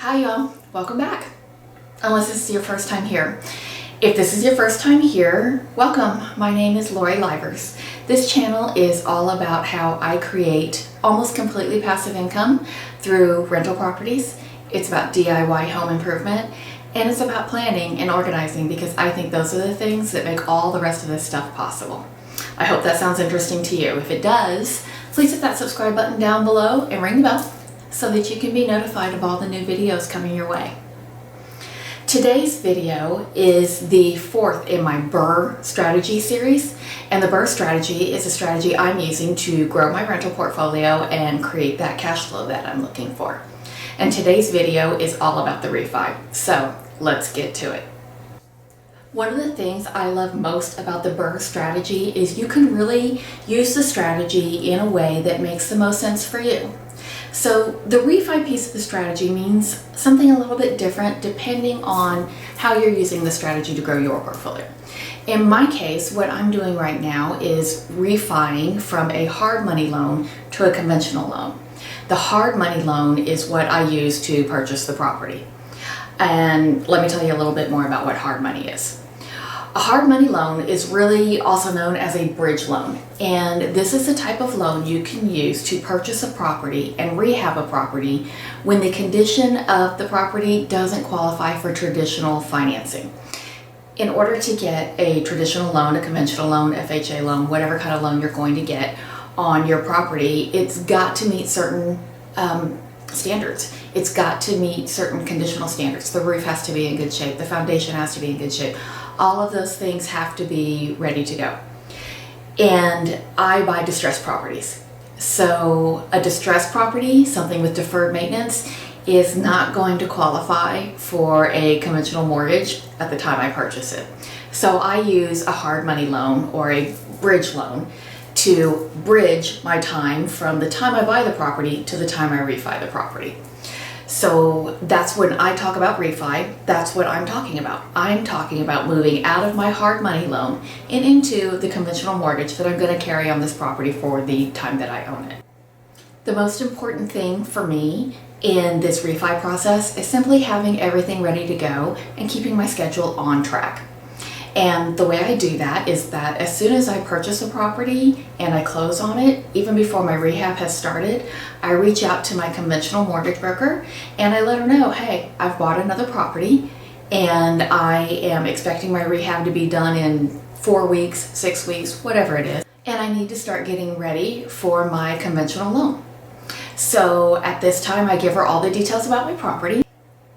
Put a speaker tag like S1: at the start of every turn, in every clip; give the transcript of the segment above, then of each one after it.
S1: Hi y'all, welcome back. Unless this is your first time here. If this is your first time here, welcome. My name is Lori Livers. This channel is all about how I create almost completely passive income through rental properties. It's about DIY home improvement, and it's about planning and organizing because I think those are the things that make all the rest of this stuff possible. I hope that sounds interesting to you. If it does, please hit that subscribe button down below and ring the bell so that you can be notified of all the new videos coming your way. Today's video is the fourth in my BRRRR strategy series, and the BRRRR strategy is a strategy I'm using to grow my rental portfolio and create that cash flow that I'm looking for. And today's video is all about the refi, so let's get to it. One of the things I love most about the BRRRR strategy is you can really use the strategy in a way that makes the most sense for you. So the refi piece of the strategy means something a little bit different depending on how you're using the strategy to grow your portfolio. In my case, what I'm doing right now is refining from a hard money loan to a conventional loan. The hard money loan is what I use to purchase the property. And let me tell you a little bit more about what hard money is. A hard money loan is really also known as a bridge loan, and this is the type of loan you can use to purchase a property and rehab a property when the condition of the property doesn't qualify for traditional financing. In order to get a traditional loan, a conventional loan, FHA loan, whatever kind of loan you're going to get on your property, it's got to meet certain standards. It's got to meet certain conditional standards. The roof has to be in good shape. The foundation has to be in good shape. All of those things have to be ready to go. And I buy distressed properties. So a distressed property, something with deferred maintenance, is not going to qualify for a conventional mortgage at the time I purchase it. So I use a hard money loan or a bridge loan to bridge my time from the time I buy the property to the time I refi the property. So that's when I talk about refi, that's what I'm talking about. I'm talking about moving out of my hard money loan and into the conventional mortgage that I'm going to carry on this property for the time that I own it. The most important thing for me in this refi process is simply having everything ready to go and keeping my schedule on track. And the way I do that is that as soon as I purchase a property and I close on it, even before my rehab has started, I reach out to my conventional mortgage broker and I let her know, hey, I've bought another property and I am expecting my rehab to be done in 4 weeks, 6 weeks, whatever it is. And I need to start getting ready for my conventional loan. So at this time, I give her all the details about my property.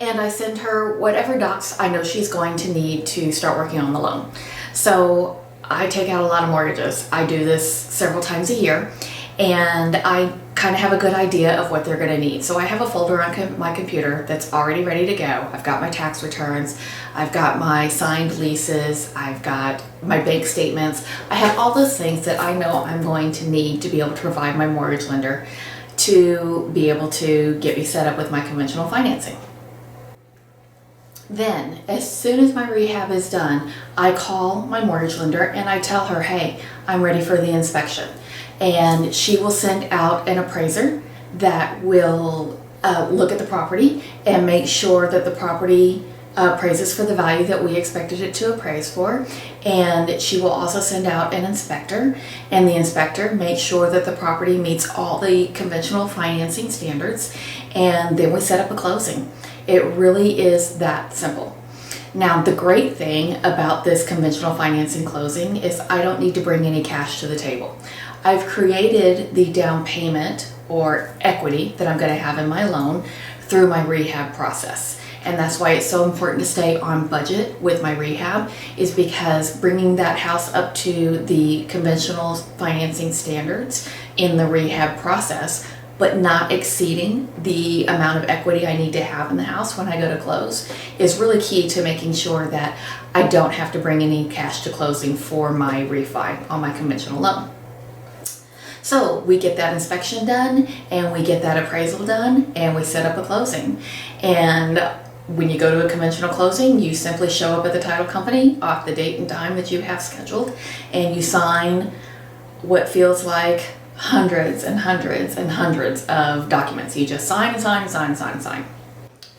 S1: And I send her whatever docs I know she's going to need to start working on the loan. So I take out a lot of mortgages. I do this several times a year, and I kind of have a good idea of what they're going to need. So I have a folder on my computer that's already ready to go. I've got my tax returns, I've got my signed leases, I've got my bank statements. I have all those things that I know I'm going to need to be able to provide my mortgage lender to be able to get me set up with my conventional financing. Then, as soon as my rehab is done, I call my mortgage lender and I tell her, hey, I'm ready for the inspection. And she will send out an appraiser that will look at the property and make sure that the property appraises for the value that we expected it to appraise for. And she will also send out an inspector, and the inspector makes sure that the property meets all the conventional financing standards, and then we set up a closing. It really is that simple. Now, the great thing about this conventional financing closing is I don't need to bring any cash to the table. I've created the down payment or equity that I'm going to have in my loan through my rehab process. And that's why it's so important to stay on budget with my rehab, is because bringing that house up to the conventional financing standards in the rehab process, but not exceeding the amount of equity I need to have in the house when I go to close, is really key to making sure that I don't have to bring any cash to closing for my refi on my conventional loan. So we get that inspection done and we get that appraisal done and we set up a closing. And when you go to a conventional closing, you simply show up at the title company off the date and time that you have scheduled, and you sign what feels like hundreds and hundreds and hundreds of documents. You just sign and sign and sign and sign and sign.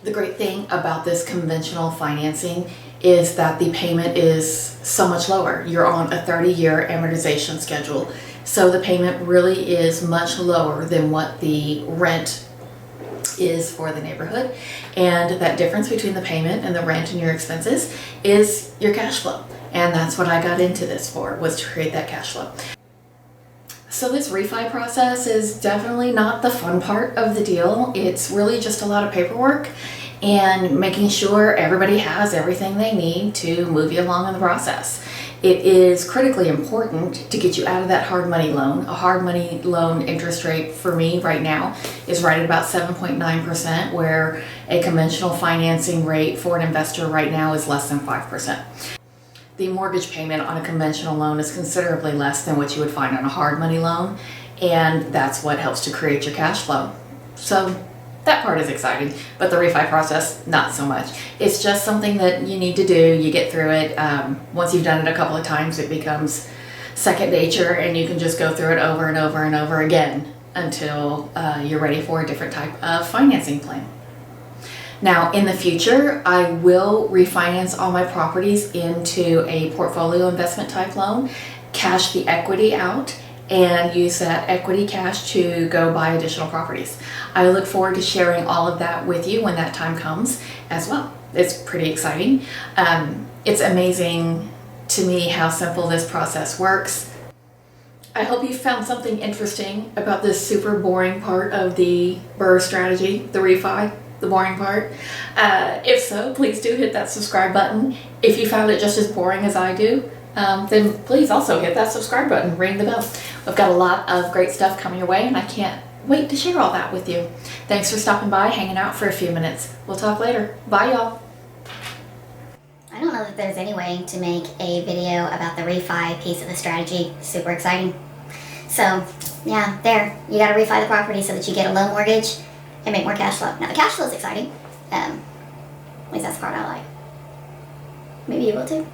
S1: The great thing about this conventional financing is that the payment is so much lower. You're on a 30-year amortization schedule, so the payment really is much lower than what the rent is for the neighborhood. And that difference between the payment and the rent and your expenses is your cash flow. And that's what I got into this for, was to create that cash flow. So this refi process is definitely not the fun part of the deal. It's really just a lot of paperwork and making sure everybody has everything they need to move you along in the process. It is critically important to get you out of that hard money loan. A hard money loan interest rate for me right now is right at about 7.9%, where a conventional financing rate for an investor right now is less than 5%. The mortgage payment on a conventional loan is considerably less than what you would find on a hard money loan, and that's what helps to create your cash flow. So that part is exciting, but the refi process, not so much. It's just something that you need to do. You get through it. Once you've done it a couple of times, it becomes second nature, and you can just go through it over and over and over again until you're ready for a different type of financing plan. Now, in the future, I will refinance all my properties into a portfolio investment type loan, cash the equity out, and use that equity cash to go buy additional properties. I look forward to sharing all of that with you when that time comes as well. It's pretty exciting. It's amazing to me how simple this process works. I hope you found something interesting about this super boring part of the BRRRR strategy, the refi. The boring part. If so, please do hit that subscribe button. If you found it just as boring as I do, then please also hit that subscribe button, ring the bell. We've got a lot of great stuff coming your way, and I can't wait to share all that with you. Thanks for stopping by, hanging out for a few minutes. We'll talk later. Bye, y'all.
S2: I don't know that there's any way to make a video about the refi piece of the strategy super exciting. So, yeah, there. You gotta refi the property so that you get a low mortgage and make more cash flow. Now, the cash flow is exciting. At least that's the part I like. Maybe you will too.